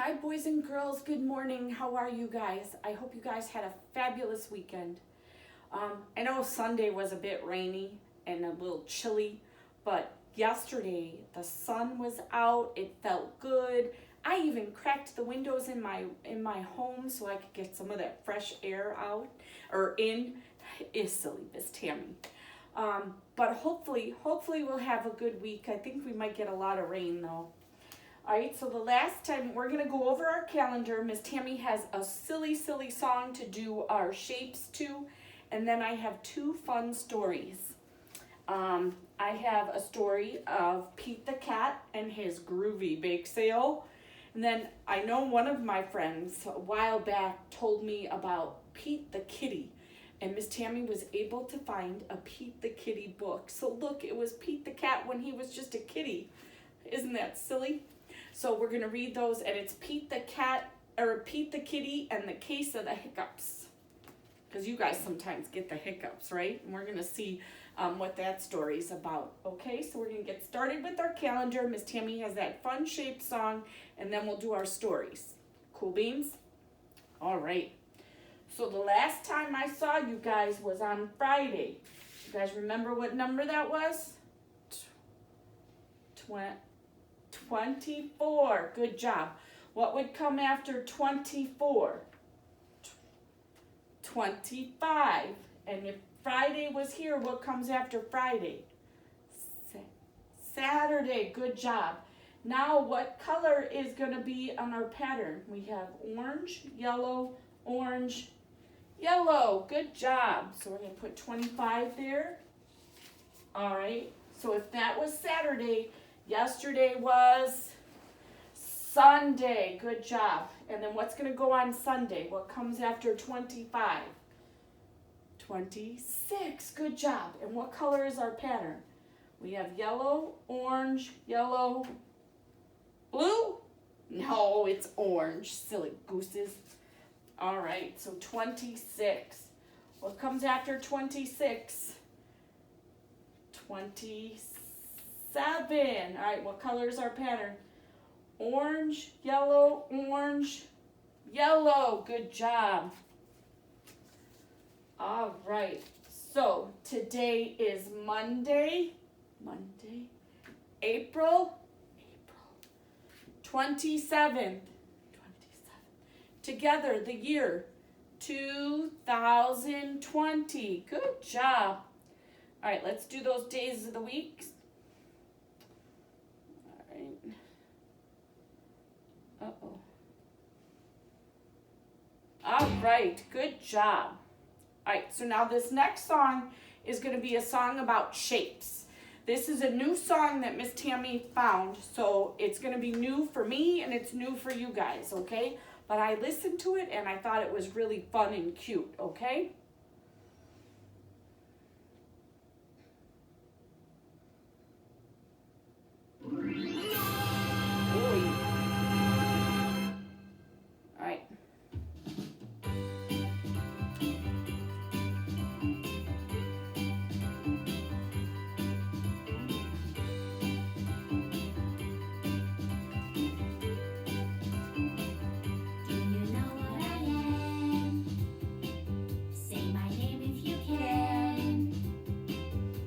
Hi, boys and girls. Good morning. How are you guys? I hope you guys had a fabulous weekend. I know Sunday was a bit rainy and a little chilly, but yesterday the sun was out. It felt good. I even cracked the windows in my home so I could get some of that fresh air out or in. It's silly, Miss Tammy. But hopefully we'll have a good week. I think we might get a lot of rain though. All right, so the last time we're going to go over our calendar. Miss Tammy has a silly song to do our shapes to, and then I have two fun stories. I have a story of Pete the Cat and his groovy bake sale. And then I know one of my friends a while back told me about Pete the Kitty. And Miss Tammy was able to find a Pete the Kitty book. So look, it was Pete the Cat when he was just a kitty. Isn't that silly? So we're going to read those, and it's Pete the Cat, or Pete the Kitty and the Case of the Hiccups. Because you guys sometimes get the hiccups, right? And we're going to see what that story's about. Okay, so we're going to get started with our calendar. Miss Tammy has that fun shaped song, and then we'll do our stories. Cool beans? All right. So the last time I saw you guys was on Friday. You guys remember what number that was? 24. Good job. What would come after 24? 25. And if Friday was here, what comes after Friday? Saturday. Good job. Now, what color is going to be on our pattern? We have orange, yellow, orange, yellow. Good job. So we're going to put 25 there. All right. So if that was Saturday, yesterday was Sunday. Good job. And then what's going to go on Sunday? What comes after 25? 26. Good job. And what color is our pattern? We have yellow, orange, yellow, blue? No, it's orange. Silly gooses. All right, so 26. What comes after 26? 27. All right, what color is our pattern? Orange, yellow, yellow. Good job. All right, so today is Monday, April 27th. Together, the year 2020. Good job. All right, let's do those days of the week. All right. Uh-oh. All right, good job. All right, so now this next song is going to be a song about shapes. This is a new song that Miss Tammy found, so it's going to be new for me and it's new for you guys, okay? But I listened to it and I thought it was really fun and cute, okay? All right.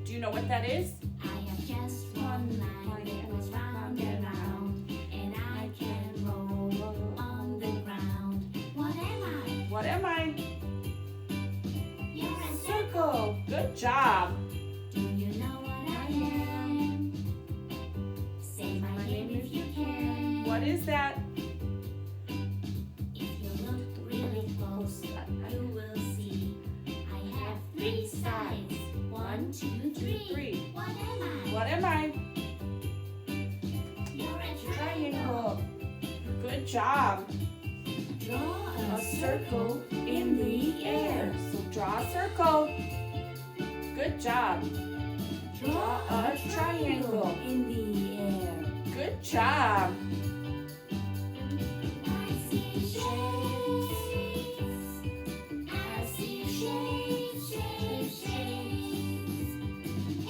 Do you know what that is? I have just one line that goes round and round, and I can roll on the ground. What am I? What am I? You're a Circle. Good job. Do you know what I am? Say my name if you can. What is that? If you look really close, you will see I have three sides. 1, 2, 3. What am I? What am I? You're a Triangle. Good job. Draw A circle in the air. So draw a circle. Good job. Draw a triangle in the air. Good job. I see shapes. I see shapes, shapes, shapes.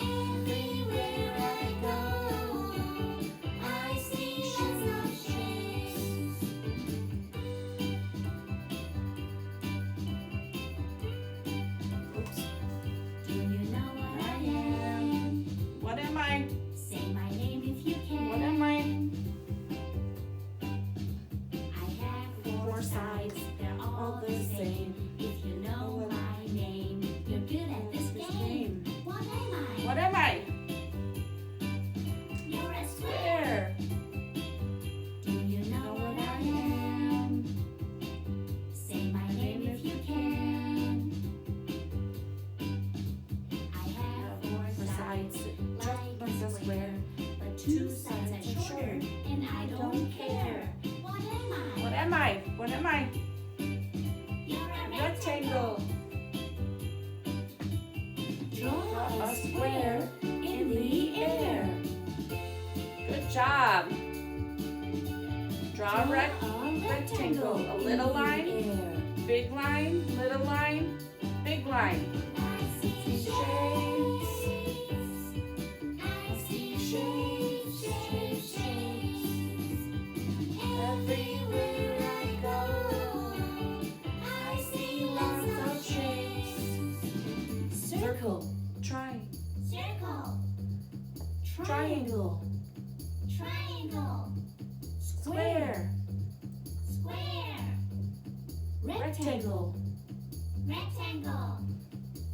Everywhere I go, I see lots of shapes. sides, they're all the same. If you know my name, you're good at this game. What am I? What am I? You're a square. Square. Do you know what I am? Say my name if you can. I have four sides, like a square, but two sides are shorter, and I don't care. What am I? What am I? What am I? You're a Rectangle. Draw a square in the air. Good job. Draw a rectangle. A little line, big line, little line, big line. I see shapes. I see shapes, shapes, shapes. Everywhere I go, I see lots of shapes. Circle, Triangle. circle, Triangle. triangle, Square. square, Rectangle. rectangle,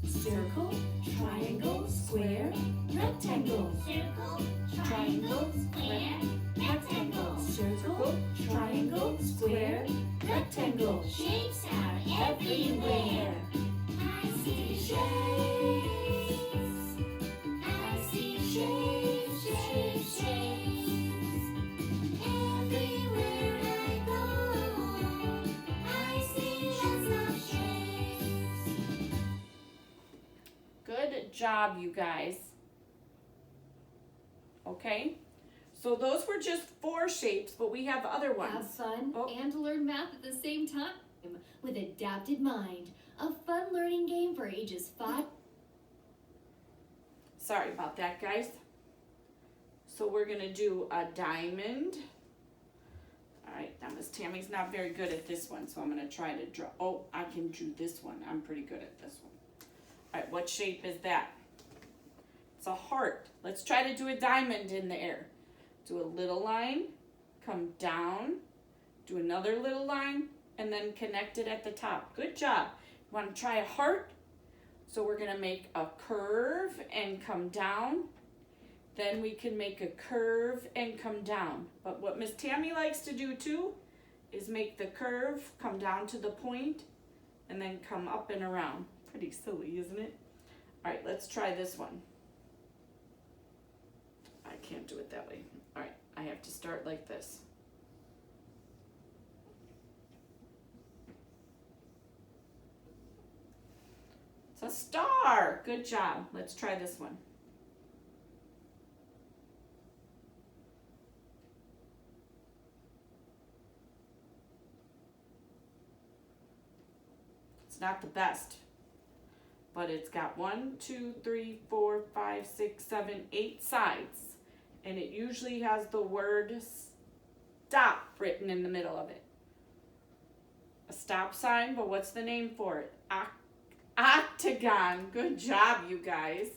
Circle, triangle, square, rectangle. circle, triangle, square, rectangle. Circle, triangle, square, rectangle. Shapes are everywhere. I see shapes. I see shapes, shapes, shapes. Everywhere I go, I see lots of shapes. Good job, you guys. Okay? So those were just 4 shapes, but we have other Have ones. fun Oh. and learn math at the same time with Adapted Mind, a fun learning game for ages 5. Sorry about that, guys. So we're going to do a diamond. All right, now Miss Tammy's not very good at this one, so I'm going to try to draw. Oh, I can do this one. I'm pretty good at this one. All right, what shape is that? It's a heart. Let's try to do a diamond in the air. Do a little line, come down, do another little line, and then connect it at the top. Good job. You want to try a heart? So we're going to make a curve and come down. Then we can make a curve and come down. But what Miss Tammy likes to do too is make the curve, come down to the point, and then come up and around. Pretty silly, isn't it? All right, let's try this one. I can't do it that way. All right, I have to start like this. It's a star. Good job. Let's try this one. It's not the best, but it's got 1, 2, 3, 4, 5, 6, 7, 8 sides, and it usually has the word stop written in the middle of it. A stop sign, but what's the name for it? Octagon. Good job, you guys.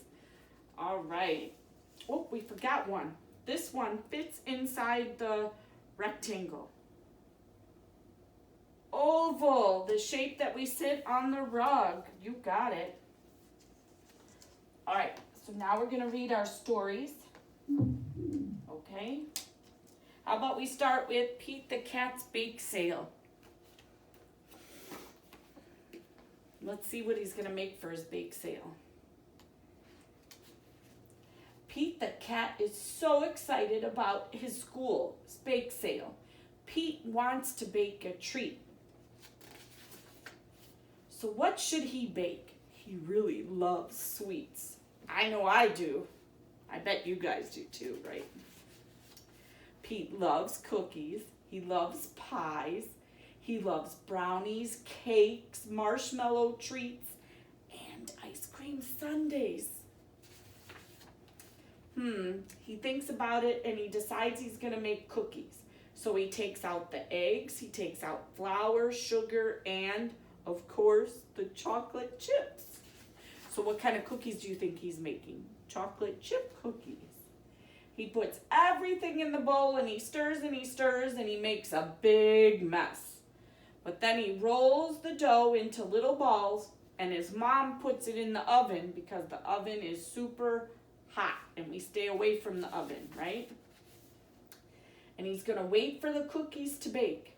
All right. Oh, we forgot one. This one fits inside the rectangle. Oval, the shape that we sit on the rug. You got it. All right, so now we're going to read our stories. Okay. How about we start with Pete the Cat's bake sale? Let's see what he's going to make for his bake sale. Pete the cat is so excited about his school's bake sale. Pete wants to bake a treat. So what should he bake? He really loves sweets. I know I do. I bet you guys do too, right? Pete loves cookies. He loves pies. He loves brownies, cakes, marshmallow treats, and ice cream sundaes. He thinks about it and he decides he's gonna make cookies. So he takes out the eggs, he takes out flour, sugar, and of course, the chocolate chips. So what kind of cookies do you think he's making? Chocolate chip cookies. He puts everything in the bowl and he stirs and he stirs and he makes a big mess. But then he rolls the dough into little balls, and his mom puts it in the oven because the oven is super hot and we stay away from the oven, right? And he's going to wait for the cookies to bake.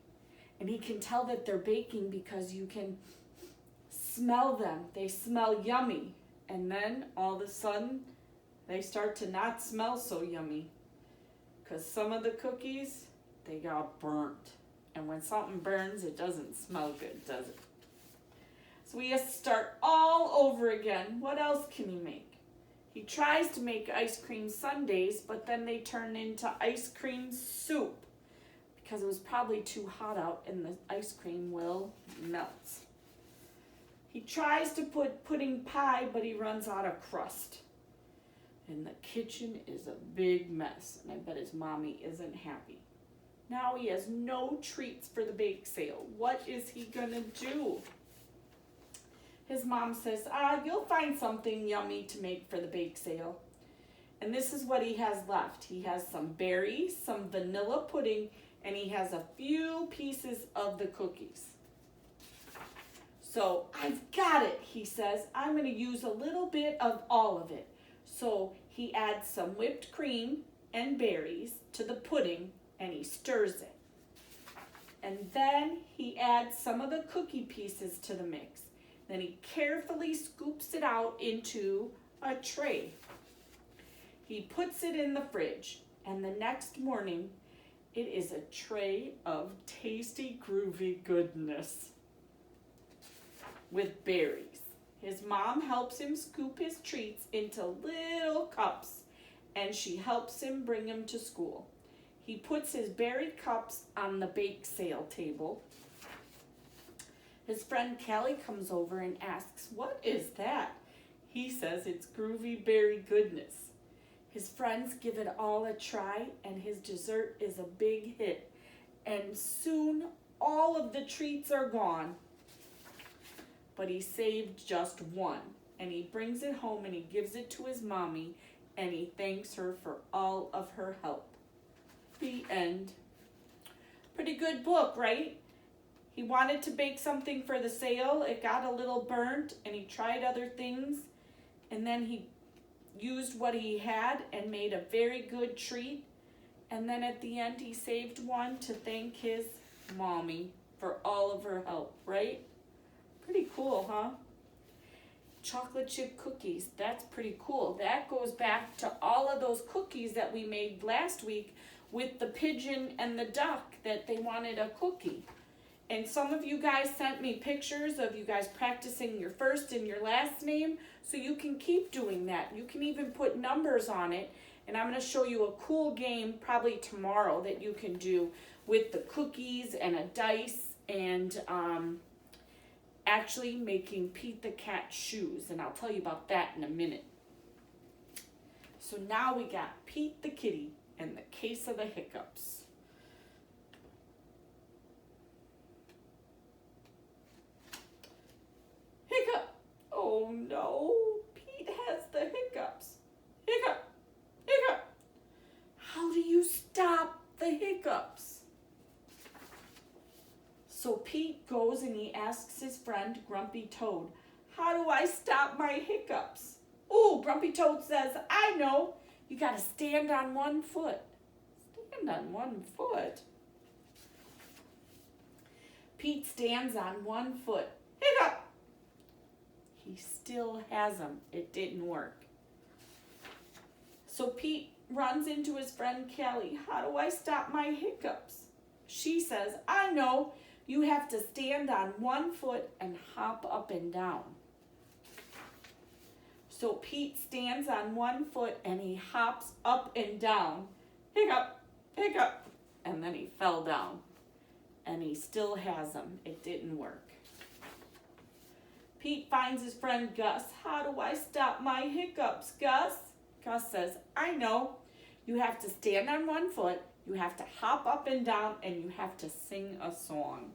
And he can tell that they're baking because you can smell them. They smell yummy. And then all of a sudden, they start to not smell so yummy. Because some of the cookies, they got burnt. And when something burns, it doesn't smell good, does it? So he has to start all over again. What else can he make? He tries to make ice cream sundaes, but then they turn into ice cream soup because it was probably too hot out and the ice cream will melt. He tries to put pudding pie, but he runs out of crust. And the kitchen is a big mess, and I bet his mommy isn't happy. Now he has no treats for the bake sale. What is he gonna do? His mom says, you'll find something yummy to make for the bake sale. And this is what he has left. He has some berries, some vanilla pudding, and he has a few pieces of the cookies. So, I've got it, he says. I'm going to use a little bit of all of it. So, he adds some whipped cream and berries to the pudding, and he stirs it. And then he adds some of the cookie pieces to the mix. Then he carefully scoops it out into a tray. He puts it in the fridge, and the next morning, it is a tray of tasty, groovy goodness with berries. His mom helps him scoop his treats into little cups, and she helps him bring them to school. He puts his berry cups on the bake sale table. His friend Callie comes over and asks, "What is that?" He says it's groovy berry goodness. His friends give it all a try, and his dessert is a big hit. And soon, all of the treats are gone. But he saved just one, and he brings it home and he gives it to his mommy, and he thanks her for all of her help. The end. Pretty good book, right? He wanted to bake something for the sale. It got a little burnt, and he tried other things. And then he used what he had and made a very good treat. And then at the end, he saved one to thank his mommy for all of her help, right? Pretty cool, huh? Chocolate chip cookies. That's pretty cool. That goes back to all of those cookies that we made last week with the pigeon and the duck that they wanted a cookie. And some of you guys sent me pictures of you guys practicing your first and your last name, so you can keep doing that. You can even put numbers on it, and I'm going to show you a cool game probably tomorrow that you can do with the cookies and a dice and actually making Pete the Cat shoes, and I'll tell you about that in a minute. So now we got Pete the Kitty and the case of the hiccups. Hiccup! Oh no, Pete has the hiccups. Hiccup! Hiccup! How do you stop the hiccups? So Pete goes and he asks his friend Grumpy Toad, "How do I stop my hiccups?" Oh, Grumpy Toad says, "I know. You gotta stand on one foot." Stand on one foot? Pete stands on one foot. Hiccup! He still has them. It didn't work. So Pete runs into his friend Callie. "How do I stop my hiccups?" She says, "I know. You have to stand on one foot and hop up and down." So Pete stands on one foot and he hops up and down. Hiccup, hiccup. And then he fell down. And he still has them. It didn't work. Pete finds his friend Gus. "How do I stop my hiccups, Gus?" Gus says, "I know. You have to stand on one foot, you have to hop up and down, and you have to sing a song."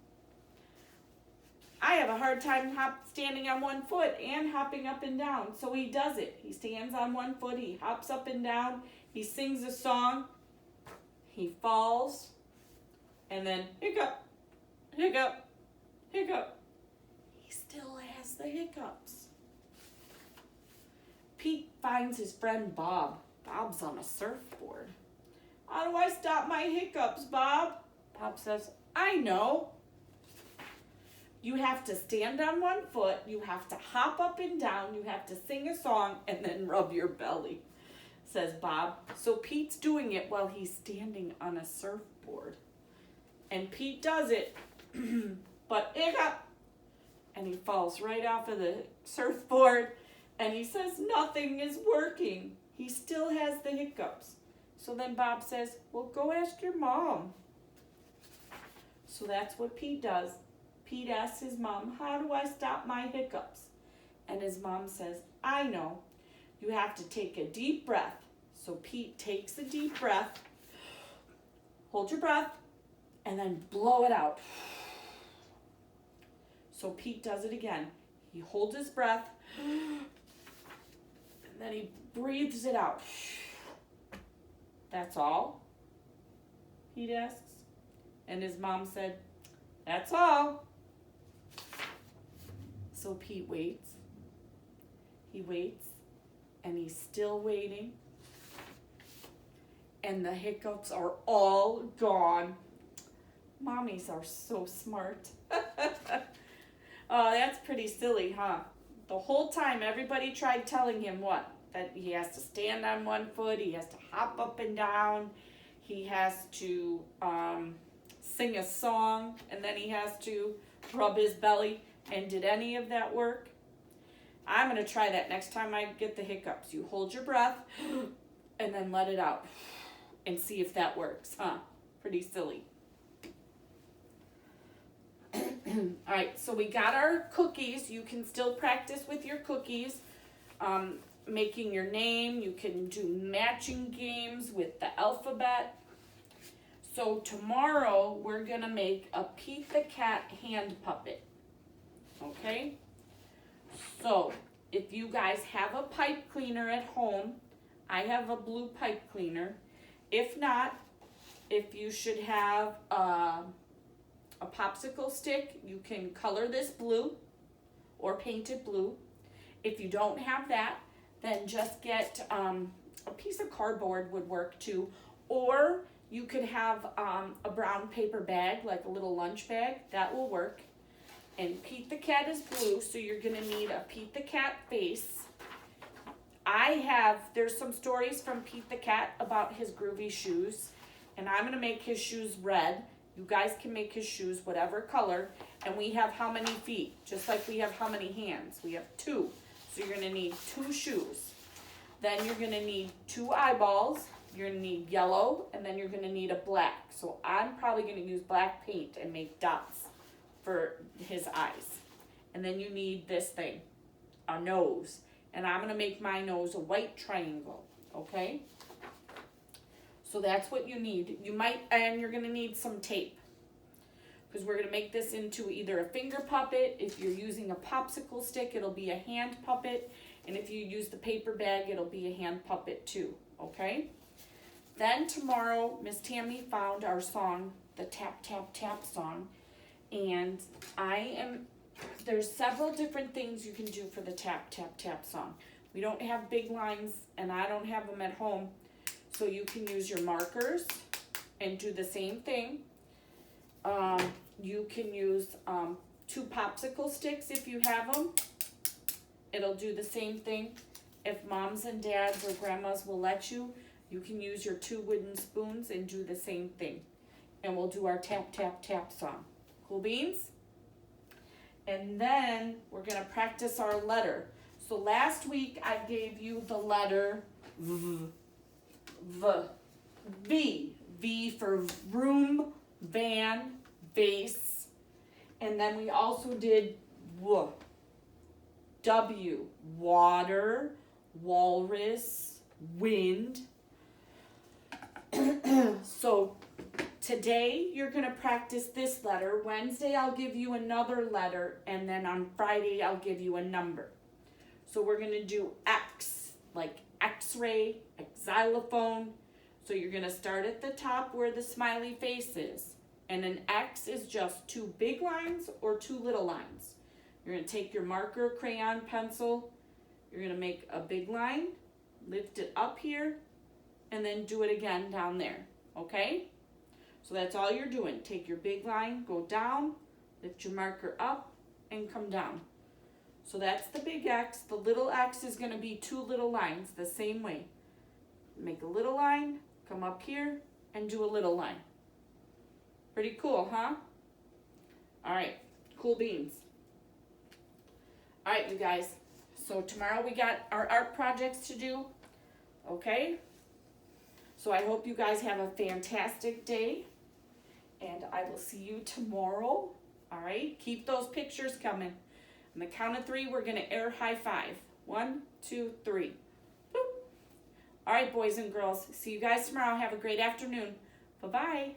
I have a hard time standing on one foot and hopping up and down, so he does it. He stands on one foot, he hops up and down, he sings a song, he falls, and then hiccup, hiccup, hiccup. He still has the hiccups. Pete finds his friend Bob. Bob's on a surfboard. How do I stop my hiccups, Bob? Bob says, I know. You have to stand on one foot, you have to hop up and down, you have to sing a song, and then rub your belly, says Bob. So Pete's doing it while he's standing on a surfboard. And Pete does it, but hiccup! And he falls right off of the surfboard, and he says nothing is working. He still has the hiccups. So then Bob says, well, go ask your mom. So that's what Pete does. Pete asks his mom, how do I stop my hiccups? And his mom says, I know. You have to take a deep breath. So Pete takes a deep breath, hold your breath, and then blow it out. So Pete does it again. He holds his breath, and then he breathes it out. That's all? Pete asks. And his mom said, that's all. So Pete waits. He waits, and he's still waiting. And the hiccups are all gone. Mommies are so smart. Oh, that's pretty silly, huh? The whole time everybody tried telling him what? That he has to stand on one foot, he has to hop up and down, he has to sing a song, and then he has to rub his belly. And did any of that work? I'm going to try that next time I get the hiccups. You hold your breath and then let it out and see if that works, huh? Pretty silly. All right, so we got our cookies. You can still practice with your cookies, making your name. You can do matching games with the alphabet. So tomorrow we're going to make a Pete the Cat hand puppet. Okay? So if you guys have a pipe cleaner at home, I have a blue pipe cleaner. If not, if you should have a popsicle stick, you can color this blue or paint it blue. If you don't have that, then just get a piece of cardboard would work too. Or you could have a brown paper bag, like a little lunch bag. That will work. And Pete the Cat is blue, so you're going to need a Pete the Cat face. There's some stories from Pete the Cat about his groovy shoes, and I'm going to make his shoes red. You guys can make his shoes whatever color, and we have how many feet? Just like we have how many hands? We have 2, so you're going to need 2 shoes. Then you're going to need 2 eyeballs, you're going to need yellow, and then you're going to need a black. So I'm probably going to use black paint and make dots for his eyes. And then you need this thing, a nose. And I'm going to make my nose a white triangle, okay? So that's what you need. And you're going to need some tape, because we're going to make this into either a finger puppet. If you're using a popsicle stick, it'll be a hand puppet. And if you use the paper bag, it'll be a hand puppet too, okay? Then tomorrow, Miss Tammy found our song, the Tap, Tap, Tap song. And there's several different things you can do for the Tap, Tap, Tap song. We don't have big lines, and I don't have them at home. So you can use your markers and do the same thing. You can use 2 popsicle sticks if you have them. It'll do the same thing. If moms and dads or grandmas will let you, you can use your 2 wooden spoons and do the same thing. And we'll do our Tap, Tap, Tap song. Cool beans? And then we're going to practice our letter. So last week I gave you the letter V. V for room, van, vase. And then we also did W, water, walrus, wind. So today you're going to practice this letter. Wednesday I'll give you another letter, and then on Friday I'll give you a number. So we're going to do X, like X-ray, xylophone. So you're going to start at the top where the smiley face is, And an X is just 2 big lines or 2 little lines. You're going to take your marker, crayon, pencil. You're going to make a big line, lift it up here, and then do it again down there, okay? So that's all you're doing. Take your big line, go down, lift your marker up, and come down. So that's the big X. The little X is going to be 2 little lines the same way. Make a little line, come up here, and do a little line. Pretty cool, huh? All right, cool beans. All right, you guys. So tomorrow we got our art projects to do, okay? So I hope you guys have a fantastic day, and I will see you tomorrow. All right, keep those pictures coming. On the count of 3, we're gonna air high five. 1, 2, 3. Boop. All right, boys and girls. See you guys tomorrow. Have a great afternoon. Bye-bye.